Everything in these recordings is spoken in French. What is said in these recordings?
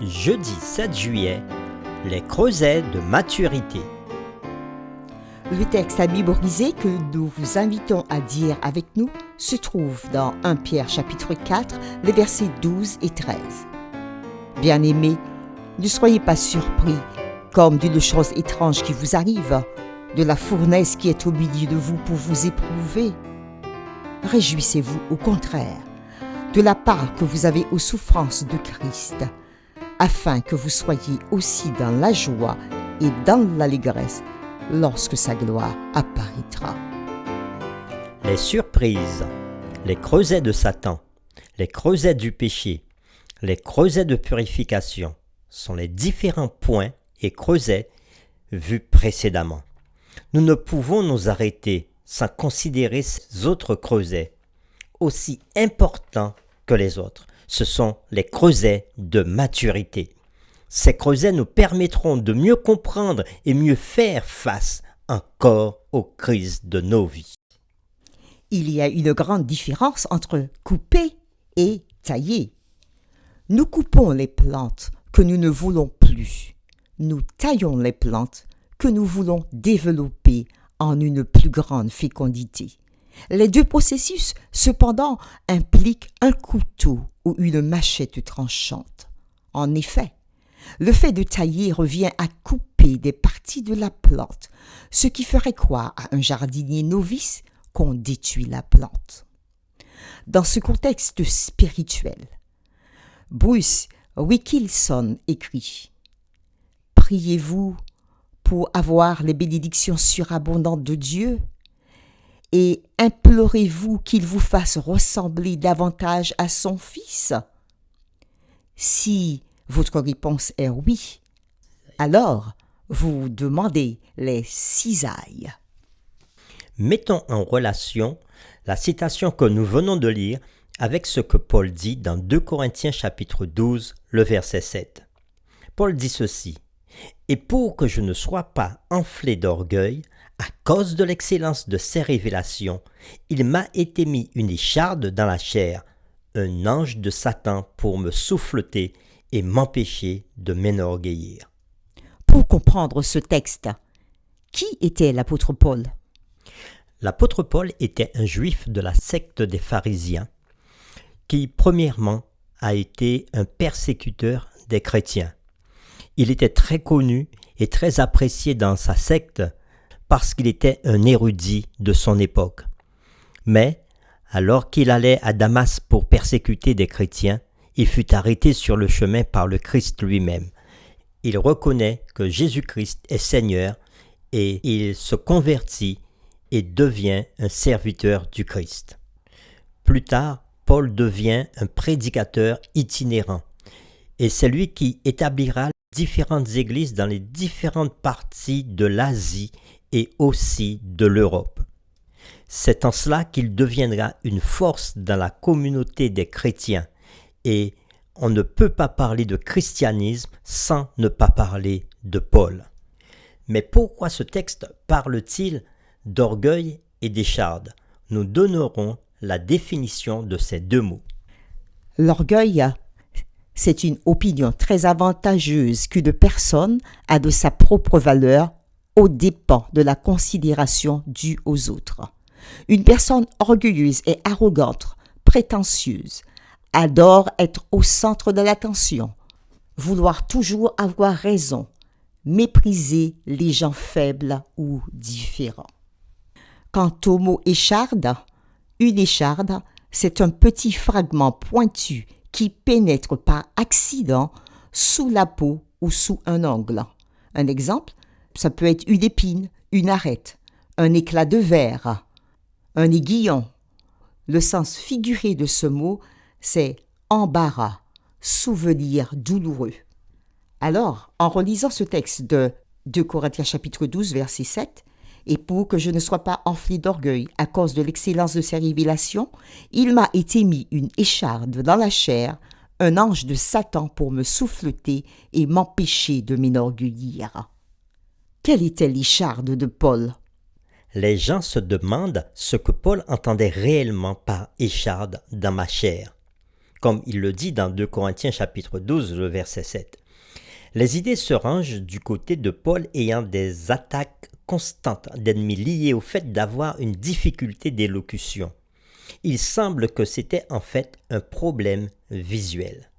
Jeudi 7 juillet, les creusets de maturité. Le texte à mémoriser que nous vous invitons à dire avec nous se trouve dans 1 Pierre chapitre 4, les versets 12 et 13. Bien-aimés, ne soyez pas surpris comme d'une chose étrange qui vous arrive, de la fournaise qui est au milieu de vous pour vous éprouver. Réjouissez-vous au contraire de la part que vous avez aux souffrances de Christ, afin que vous soyez aussi dans la joie et dans l'allégresse lorsque sa gloire apparaîtra. Les surprises, les creusets de Satan, les creusets du péché, les creusets de purification sont les différents points et creusets vus précédemment. Nous ne pouvons nous arrêter sans considérer ces autres creusets, aussi importants que les autres. Ce sont les creusets de maturité. Ces creusets nous permettront de mieux comprendre et mieux faire face encore aux crises de nos vies. Il y a une grande différence entre couper et tailler. Nous coupons les plantes que nous ne voulons plus. Nous taillons les plantes que nous voulons développer en une plus grande fécondité. Les deux processus, cependant, impliquent un couteau ou une machette tranchante. En effet, le fait de tailler revient à couper des parties de la plante, ce qui ferait croire à un jardinier novice qu'on détruit la plante. Dans ce contexte spirituel, Bruce Wilkinson écrit « Priez-vous pour avoir les bénédictions surabondantes de Dieu et implorez-vous qu'il vous fasse ressembler davantage à son Fils? Si votre réponse est oui, alors vous demandez les cisailles. » Mettons en relation la citation que nous venons de lire avec ce que Paul dit dans 2 Corinthiens chapitre 12, le verset 7. Paul dit ceci: « Et pour que je ne sois pas enflé d'orgueil, à cause de l'excellence de ces révélations, il m'a été mis une écharde dans la chair, un ange de Satan pour me souffleter et m'empêcher de m'enorgueillir. » Pour comprendre ce texte, qui était l'apôtre Paul? L'apôtre Paul était un juif de la secte des pharisiens qui, premièrement, a été un persécuteur des chrétiens. Il était très connu et très apprécié dans sa secte parce qu'il était un érudit de son époque. Mais, alors qu'il allait à Damas pour persécuter des chrétiens, il fut arrêté sur le chemin par le Christ lui-même. Il reconnaît que Jésus-Christ est Seigneur et il se convertit et devient un serviteur du Christ. Plus tard, Paul devient un prédicateur itinérant et c'est lui qui établira différentes églises dans les différentes parties de l'Asie et aussi de l'Europe. C'est en cela qu'il deviendra une force dans la communauté des chrétiens et on ne peut pas parler de christianisme sans ne pas parler de Paul. Mais pourquoi ce texte parle-t-il d'orgueil et d'écharde? Nous donnerons la définition de ces deux mots. L'orgueil, c'est une opinion très avantageuse qu'une personne a de sa propre valeur aux dépens de la considération due aux autres. Une personne orgueilleuse et arrogante, prétentieuse, adore être au centre de l'attention, vouloir toujours avoir raison, mépriser les gens faibles ou différents. Quant au mot écharde, une écharde, c'est un petit fragment pointu qui pénètre par accident sous la peau ou sous un ongle. Un exemple, ça peut être une épine, une arête, un éclat de verre, un aiguillon. Le sens figuré de ce mot, c'est embarras, souvenir douloureux. Alors, en relisant ce texte de 2 Corinthiens chapitre 12, verset 7, « Et pour que je ne sois pas enflé d'orgueil à cause de l'excellence de ses révélations, il m'a été mis une écharde dans la chair, un ange de Satan pour me souffleter et m'empêcher de m'enorgueillir. » Quelle était l'écharde de Paul? Les gens se demandent ce que Paul entendait réellement par écharde dans ma chair. comme il le dit dans 2 Corinthiens chapitre 12, le verset 7. Les idées se rangent du côté de Paul ayant des attaques constantes d'ennemis liées au fait d'avoir une difficulté d'élocution. Il semble que c'était en fait un problème visuel.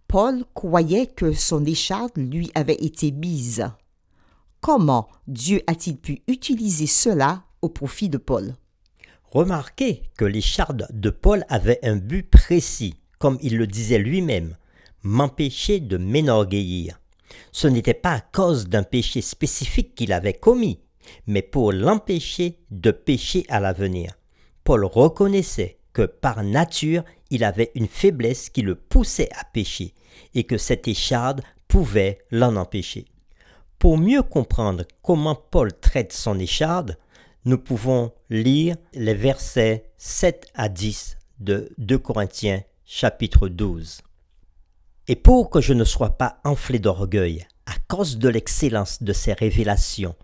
Paul croyait que son écharde lui avait été mise. Comment Dieu a-t-il pu utiliser cela au profit de Paul? Remarquez que l'écharde de Paul avait un but précis, comme il le disait lui-même, m'empêcher de m'enorgueillir. Ce n'était pas à cause d'un péché spécifique qu'il avait commis, mais pour l'empêcher de pécher à l'avenir. Paul reconnaissait que par nature, il avait une faiblesse qui le poussait à pécher et que cette écharde pouvait l'en empêcher. Pour mieux comprendre comment Paul traite son écharde, nous pouvons lire les versets 7 à 10 de 2 Corinthiens chapitre 12. Et pour que je ne sois pas enflé d'orgueil, à cause de l'excellence de ces révélations,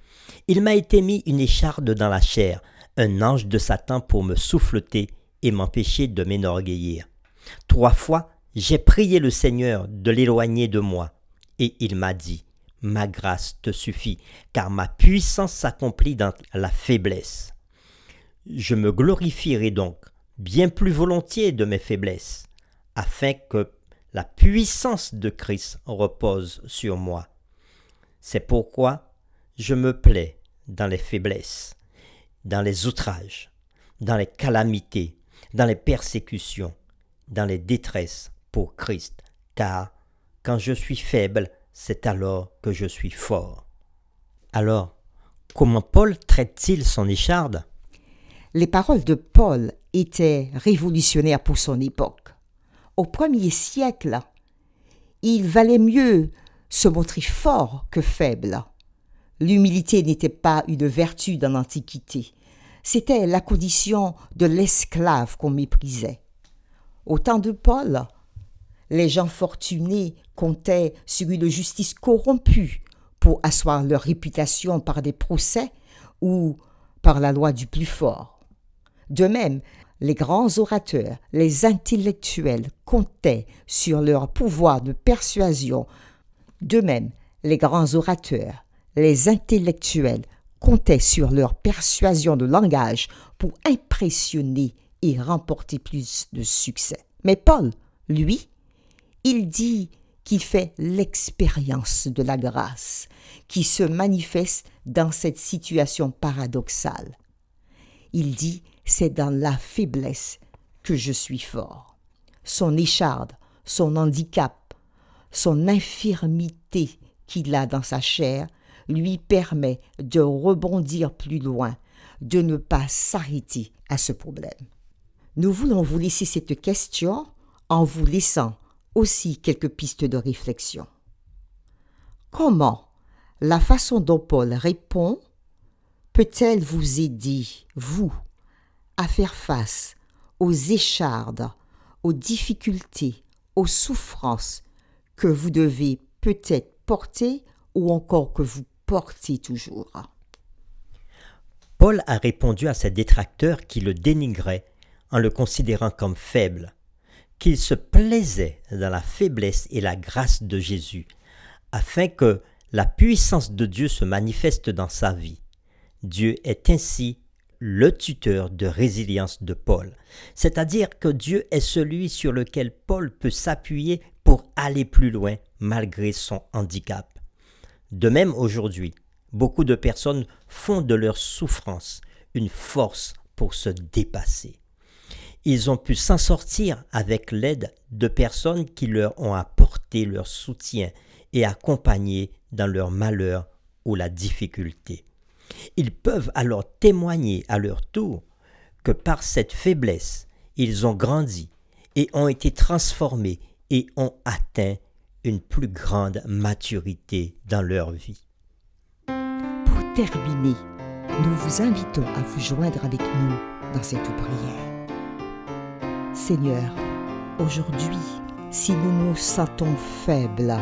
il m'a été mis une écharde dans la chair, un ange de Satan pour me souffleter et m'empêcher de m'enorgueillir. 3 fois, j'ai prié le Seigneur de l'éloigner de moi, et il m'a dit, « Ma grâce te suffit, car ma puissance s'accomplit dans la faiblesse. » Je me glorifierai donc bien plus volontiers de mes faiblesses, afin que la puissance de Christ repose sur moi. C'est pourquoi je me plais dans les faiblesses, dans les outrages, dans les calamités, dans les persécutions, dans les détresses pour Christ, car quand je suis faible, c'est alors que je suis fort. Alors, comment Paul traite-t-il son écharde? Les paroles de Paul étaient révolutionnaires pour son époque. Au 1er siècle, il valait mieux se montrer fort que faible. L'humilité n'était pas une vertu dans l'Antiquité. C'était la condition de l'esclave qu'on méprisait. Au temps de Paul, les gens fortunés comptaient sur une justice corrompue pour asseoir leur réputation par des procès ou par la loi du plus fort. De même, les grands orateurs, les intellectuels comptaient sur leur pouvoir de persuasion. De même, les grands orateurs, les intellectuels comptaient sur leur persuasion de langage pour impressionner et remporter plus de succès. Mais Paul, lui, il dit qu'il fait l'expérience de la grâce qui se manifeste dans cette situation paradoxale. Il dit « c'est dans la faiblesse que je suis fort ». Son écharde, son handicap, son infirmité qu'il a dans sa chair lui permet de rebondir plus loin, de ne pas s'arrêter à ce problème. Nous voulons vous laisser cette question en vous laissant aussi quelques pistes de réflexion. Comment la façon dont Paul répond peut-elle vous aider, vous, à faire face aux échardes, aux difficultés, aux souffrances que vous devez peut-être porter ou encore que vous portez toujours? Paul a répondu à ses détracteurs qui le dénigraient en le considérant comme faible, qu'il se plaisait dans la faiblesse et la grâce de Jésus, afin que la puissance de Dieu se manifeste dans sa vie. Dieu est ainsi le tuteur de résilience de Paul, c'est-à-dire que Dieu est celui sur lequel Paul peut s'appuyer pour aller plus loin malgré son handicap. De même aujourd'hui, beaucoup de personnes font de leur souffrance une force pour se dépasser. Ils ont pu s'en sortir avec l'aide de personnes qui leur ont apporté leur soutien et accompagné dans leur malheur ou la difficulté. Ils peuvent alors témoigner à leur tour que par cette faiblesse, ils ont grandi et ont été transformés et ont atteint une plus grande maturité dans leur vie. Pour terminer, nous vous invitons à vous joindre avec nous dans cette prière. Seigneur, aujourd'hui, si nous nous sentons faibles,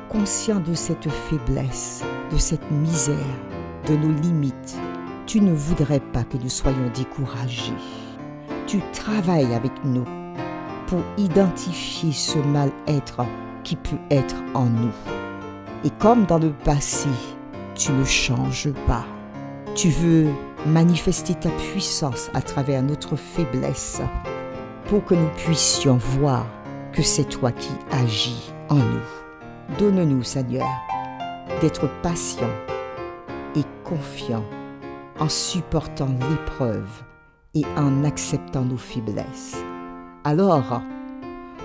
conscients de cette faiblesse, de cette misère, de nos limites, tu ne voudrais pas que nous soyons découragés. Tu travailles avec nous pour identifier ce mal-être qui peut être en nous. Et comme dans le passé, tu ne changes pas. Tu veux manifester ta puissance à travers notre faiblesse pour que nous puissions voir que c'est toi qui agis en nous. Donne-nous, Seigneur, d'être patients et confiants en supportant l'épreuve et en acceptant nos faiblesses. Alors,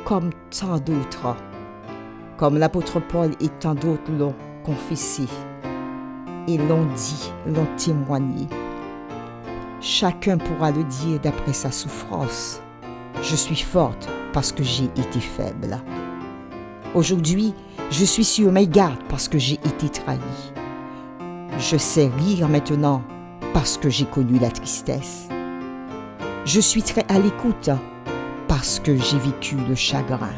comme tant d'autres, comme l'apôtre Paul et tant d'autres l'ont confessé et l'ont dit, l'ont témoigné, chacun pourra le dire d'après sa souffrance. Je suis forte parce que j'ai été faible. Aujourd'hui, je suis sur mes gardes parce que j'ai été trahi. Je sais rire maintenant parce que j'ai connu la tristesse. Je suis très à l'écoute parce que j'ai vécu le chagrin.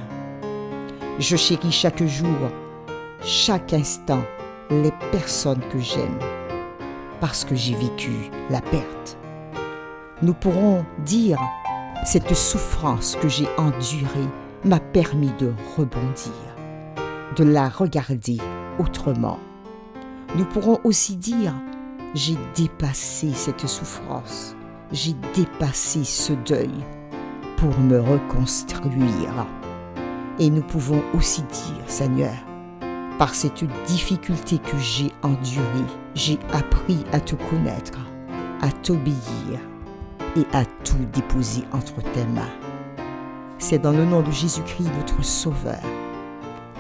Je chéris chaque jour, chaque instant, les personnes que j'aime parce que j'ai vécu la perte. Nous pourrons dire, cette souffrance que j'ai endurée m'a permis de rebondir, de la regarder autrement. Nous pourrons aussi dire, j'ai dépassé cette souffrance, j'ai dépassé ce deuil pour me reconstruire. Et nous pouvons aussi dire, Seigneur, par cette difficulté que j'ai endurée, j'ai appris à te connaître, à t'obéir et à tout déposer entre tes mains. C'est dans le nom de Jésus-Christ, notre Sauveur,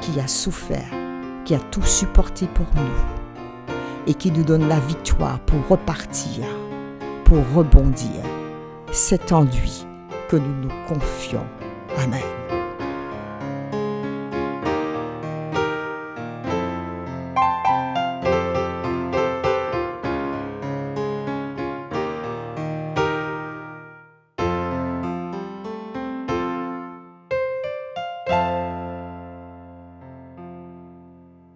qui a souffert, qui a tout supporté pour nous et qui nous donne la victoire pour repartir, pour rebondir. C'est en lui que nous nous confions. Amen.